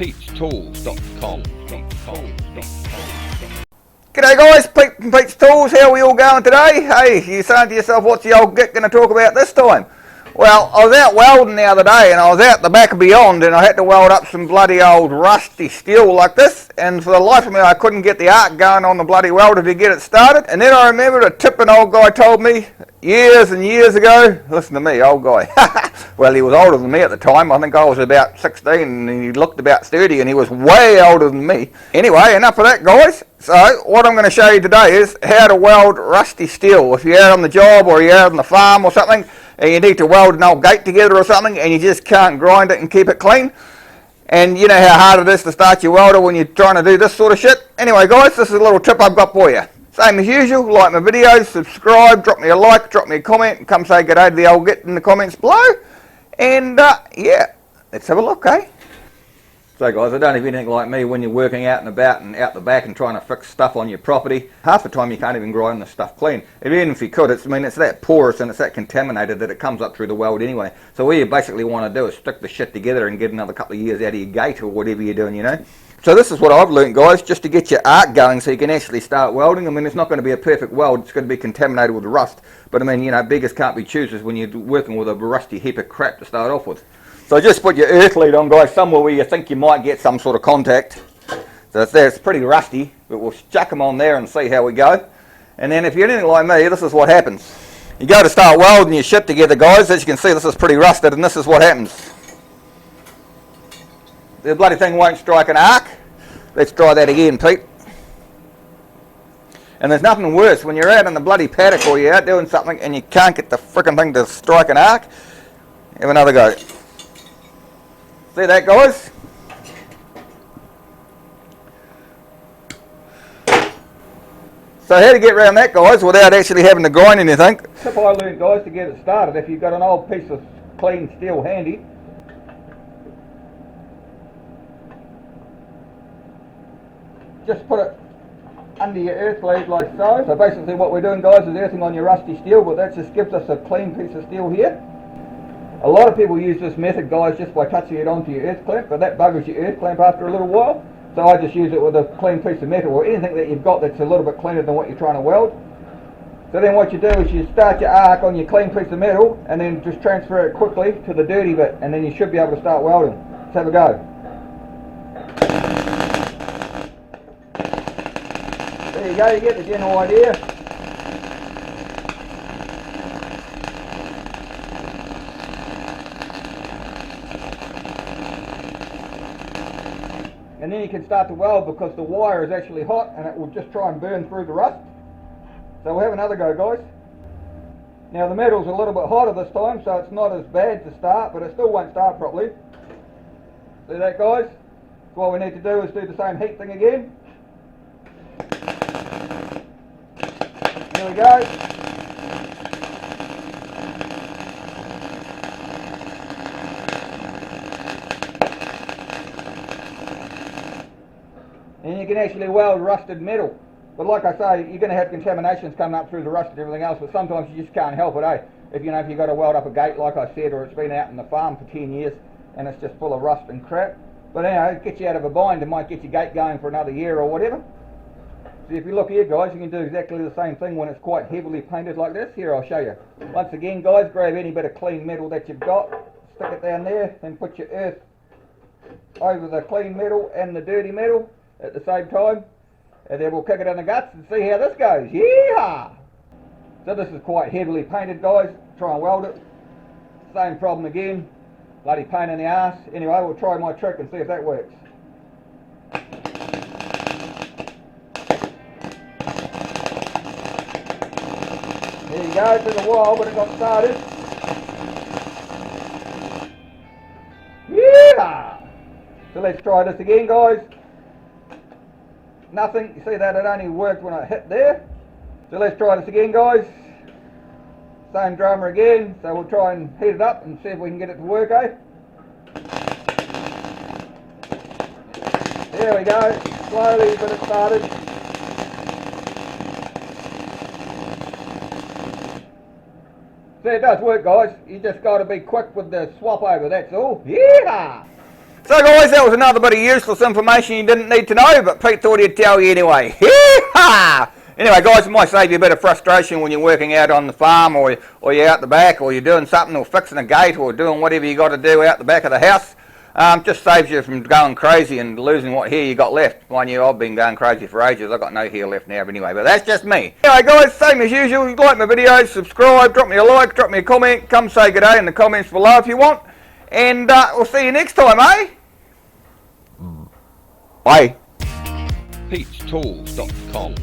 Pete'sTools.com. G'day guys, Pete from Pete's Tools. How are we all going today? Hey, you're saying to yourself, what's the old git going to talk about this time? Well, I was out welding the other day and I was out the back of Beyond and I had to weld up some bloody old rusty steel like this, and for the life of me I couldn't get the arc going on the bloody welder to get it started. And then I remembered a tip an old guy told me years and years ago. Listen to me, old guy. Well, he was older than me at the time. I think I was about 16 and he looked about 30 and he was way older than me. Anyway, enough of that guys. So what I'm going to show you today is how to weld rusty steel. If you're out on the job or you're out on the farm or something and you need to weld an old gate together or something and you just can't grind it and keep it clean, and you know how hard it is to start your welder when you're trying to do this sort of shit. Anyway guys, this is a little tip I've got for you. Same as usual, like my videos, subscribe, drop me a like, drop me a comment, and come say g'day to the old git in the comments below. And yeah, let's have a look, eh? So guys, I don't know if you're anything like me when you're working out and about and out the back and trying to fix stuff on your property. Half the time you can't even grind the stuff clean. Even if you could, it's that porous and it's that contaminated that it comes up through the weld anyway. So what you basically want to do is stick the shit together and get another couple of years out of your gate or whatever you're doing, you know. So this is what I've learned guys, just to get your arc going so you can actually start welding. I mean, it's not going to be a perfect weld, it's going to be contaminated with rust. But I mean, you know, beggars can't be choosers when you're working with a rusty heap of crap to start off with. So just put your earth lead on guys, somewhere where you think you might get some sort of contact. So it's there, it's pretty rusty, but we'll chuck them on there and see how we go. And then if you're anything like me, this is what happens. You go to start welding your shit together guys, as you can see this is pretty rusted, and this is what happens. The bloody thing won't strike an arc. Let's try that again, Pete. And there's nothing worse when you're out in the bloody paddock or you're out doing something and you can't get the frickin' thing to strike an arc. Have another go. See that guys? So how to get around that guys without actually having to grind anything? Tip I learned guys to get it started, if you've got an old piece of clean steel handy, just put it under your earth lead like so. So basically what we're doing guys is earthing on your rusty steel, but that just gives us a clean piece of steel here. A lot of people use this method guys just by touching it onto your earth clamp, but that buggers your earth clamp after a little while. So I just use it with a clean piece of metal or anything that you've got that's a little bit cleaner than what you're trying to weld. So then what you do is you start your arc on your clean piece of metal and then just transfer it quickly to the dirty bit, and then you should be able to start welding. Let's have a go. There you go, you get the general idea. And then you can start to weld because the wire is actually hot and it will just try and burn through the rust. So we'll have another go guys. Now the metal's a little bit hotter this time, so it's not as bad to start, but it still won't start properly. See that guys? So what we need to do is do the same heat thing again. There we go. And you can actually weld rusted metal. But like I say, you're going to have contaminations coming up through the rust and everything else, but sometimes you just can't help it, eh? If you've got to weld up a gate like I said, or it's been out in the farm for 10 years and it's just full of rust and crap. But anyway, it gets you out of a bind and might get your gate going for another year or whatever. So if you look here guys, you can do exactly the same thing when it's quite heavily painted like this. Here, I'll show you. Once again guys, grab any bit of clean metal that you've got, stick it down there, then put your earth over the clean metal and the dirty metal at the same time, and then we'll kick it in the guts and see how this goes. Yeehaw! So this is quite heavily painted guys, try and weld it. Same problem again, bloody pain in the arse. Anyway, we'll try my trick and see if that works. There you go, it took a while but it got started. Yeah! So let's try this again guys. Nothing, you see that it only worked when I hit there. So let's try this again guys. Same drama again, so we'll try and heat it up and see if we can get it to work, eh? There we go, slowly but it started. See, it does work guys, you just got to be quick with the swap over, that's all. Yeah! So guys, that was another bit of useless information you didn't need to know, but Pete thought he'd tell you anyway. Hee-ha! Anyway guys, it might save you a bit of frustration when you're working out on the farm, or you're out the back, or you're doing something, or fixing a gate, or doing whatever you got to do out the back of the house. Just saves you from going crazy and losing what hair you got left. Mind you, I've been going crazy for ages. I've got no hair left now, but anyway, but that's just me. Anyway guys, same as usual, like my videos, subscribe, drop me a like, drop me a comment, come say good day in the comments below if you want. And we'll see you next time, eh? Bye. Pete'sTools.com